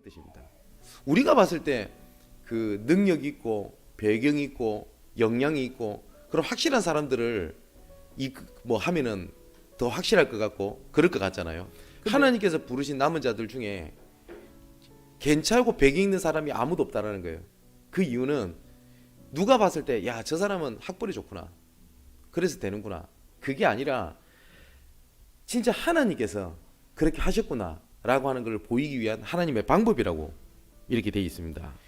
뜻입니다. 우리가 봤을 때 그 능력이 있고 배경이 있고 역량이 있고 그런 확실한 사람들을 뭐 하면은 더 확실할 것 같고 그럴 것 같잖아요. 하나님께서 부르신 남은 자들 중에 괜찮고 배경 있는 사람이 아무도 없다라는 거예요. 그 이유는 누가 봤을 때 야, 저 사람은 학벌이 좋구나, 그래서 되는구나, 그게 아니라 진짜 하나님께서 그렇게 하셨구나 라고 하는 걸 보이기 위한 하나님의 방법이라고 이렇게 되어 있습니다.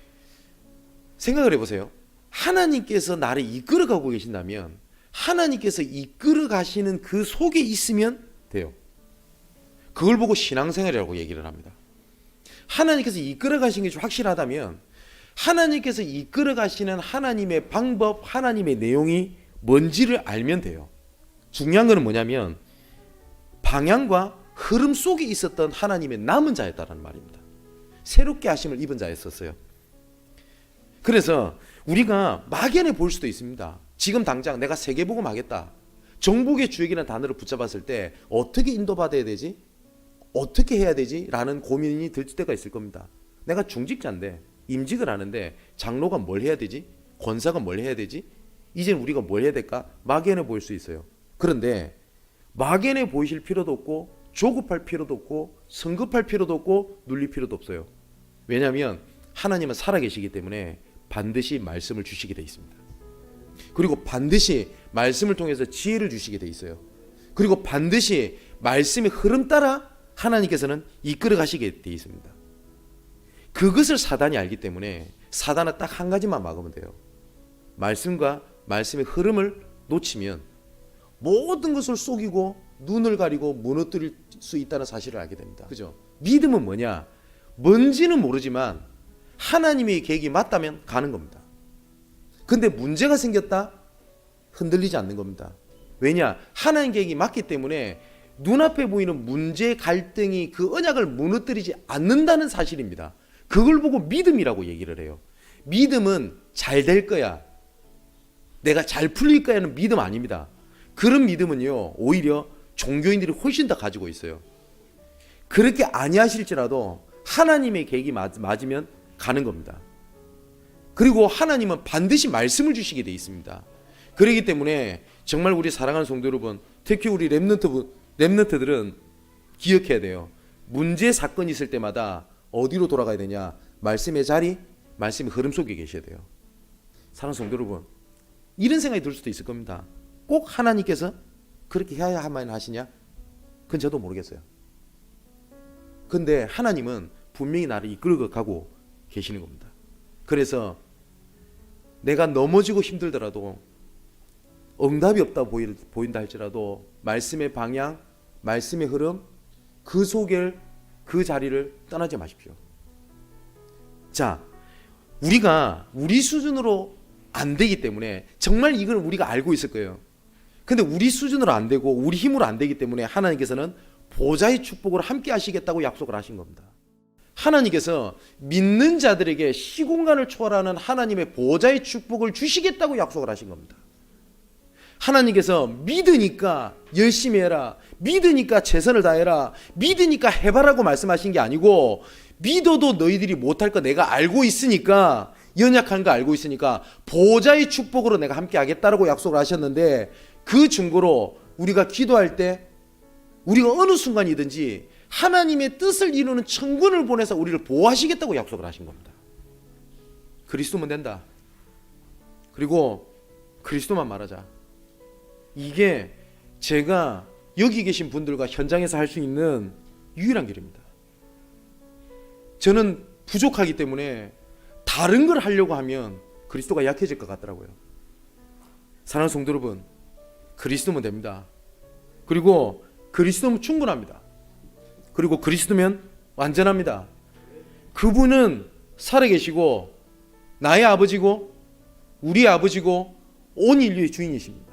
생각을 해보세요. 하나님께서 나를 이끌어가고 계신다면 하나님께서 이끌어 가시는 그 속에 있으면 돼요. 그걸 보고 신앙생활이라고 얘기를 합니다. 하나님께서 이끌어 가신 게 확실하다면 하나님께서 이끌어 가시는 하나님의 방법, 하나님의 내용이 뭔지를 알면 돼요. 중요한 것은 뭐냐면 방향과 흐름 속에 있었던 하나님의 남은 자였다는 말입니다. 새롭게 하심을 입은 자였었어요. 그래서 우리가 막연해 볼 수도 있습니다. 지금 당장 내가 세계복음 하겠다, 정복의 주역이라는 단어를 붙잡았을 때 어떻게 인도받아야 되지? 어떻게 해야 되지? 라는 고민이 들 때가 있을 겁니다. 내가 중직자인데 임직을 하는데 장로가 뭘 해야 되지? 권사가 뭘 해야 되지? 이제는 우리가 뭘 해야 될까? 막연해 보일 수 있어요. 그런데 막연해 보이실 필요도 없고 조급할 필요도 없고 성급할 필요도 없고 눌릴 필요도 없어요. 왜냐하면 하나님은 살아계시기 때문에 반드시 말씀을 주시게 돼 있습니다. 그리고 반드시 말씀을 통해서 지혜를 주시게 돼 있어요. 그리고 반드시 말씀의 흐름 따라 하나님께서는 이끌어 가시게 돼 있습니다. 그것을 사단이 알기 때문에 사단은 딱 한 가지만 막으면 돼요. 말씀과 말씀의 흐름을 놓치면 모든 것을 속이고 눈을 가리고 무너뜨릴 수 있다는 사실을 알게 됩니다. 그죠? 믿음은 뭐냐? 뭔지는 모르지만 하나님의 계획이 맞다면 가는 겁니다. 근데 문제가 생겼다? 흔들리지 않는 겁니다. 왜냐? 하나님 계획이 맞기 때문에 눈앞에 보이는 문제, 갈등이 그 언약을 무너뜨리지 않는다는 사실입니다. 그걸 보고 믿음이라고 얘기를 해요. 믿음은 잘 될 거야, 내가 잘 풀릴 거야는 믿음 아닙니다. 그런 믿음은요, 오히려 종교인들이 훨씬 더 가지고 있어요. 그렇게 아니하실지라도 하나님의 계획이 맞으면 가는 겁니다. 그리고 하나님은 반드시 말씀을 주시게 돼 있습니다. 그렇기 때문에 정말 우리 사랑하는 성도 여러분, 특히 우리 렘넌트들은 기억해야 돼요. 문제 사건이 있을 때마다 어디로 돌아가야 되냐? 말씀의 자리, 말씀의 흐름 속에 계셔야 돼요. 사랑하는 성도 여러분, 이런 생각이 들 수도 있을 겁니다. 꼭 하나님께서 그렇게 해야만 하시냐? 그건 저도 모르겠어요. 근데 하나님은 분명히 나를 이끌어 가고 계시는 겁니다. 그래서 내가 넘어지고 힘들더라도, 응답이 없다 보인다 할지라도 말씀의 방향, 말씀의 흐름, 그 속에 그 자리를 떠나지 마십시오. 자, 우리가 우리 수준으로 안 되기 때문에, 정말 이걸 우리가 알고 있을 거예요. 근데 우리 수준으로 안 되고 우리 힘으로 안 되기 때문에 하나님께서는 보좌의 축복을 함께 하시겠다고 약속을 하신 겁니다. 하나님께서 믿는 자들에게 시공간을 초월하는 하나님의 보좌의 축복을 주시겠다고 약속을 하신 겁니다. 하나님께서 믿으니까 열심히 해라, 믿으니까 최선을 다해라, 믿으니까 해봐라고 말씀하신 게 아니고, 믿어도 너희들이 못할 거 내가 알고 있으니까, 연약한 거 알고 있으니까 보좌의 축복으로 내가 함께 하겠다라고 약속을 하셨는데, 그 증거로 우리가 기도할 때 우리가 어느 순간이든지 하나님의 뜻을 이루는 천군을 보내서 우리를 보호하시겠다고 약속을 하신 겁니다. 그리스도면 된다. 그리고 그리스도만 말하자. 이게 제가 여기 계신 분들과 현장에서 할 수 있는 유일한 길입니다. 저는 부족하기 때문에 다른 걸 하려고 하면 그리스도가 약해질 것 같더라고요. 사랑하는 성도 여러분, 그리스도면 됩니다. 그리고 그리스도면 충분합니다. 그리고 그리스도면 완전합니다. 그분은 살아계시고 나의 아버지고 우리의 아버지고 온 인류의 주인이십니다.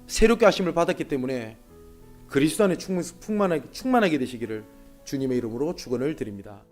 새롭게 하심을 받았기 때문에 그리스도 안에 충만하게 되시기를 주님의 이름으로 축원을 드립니다.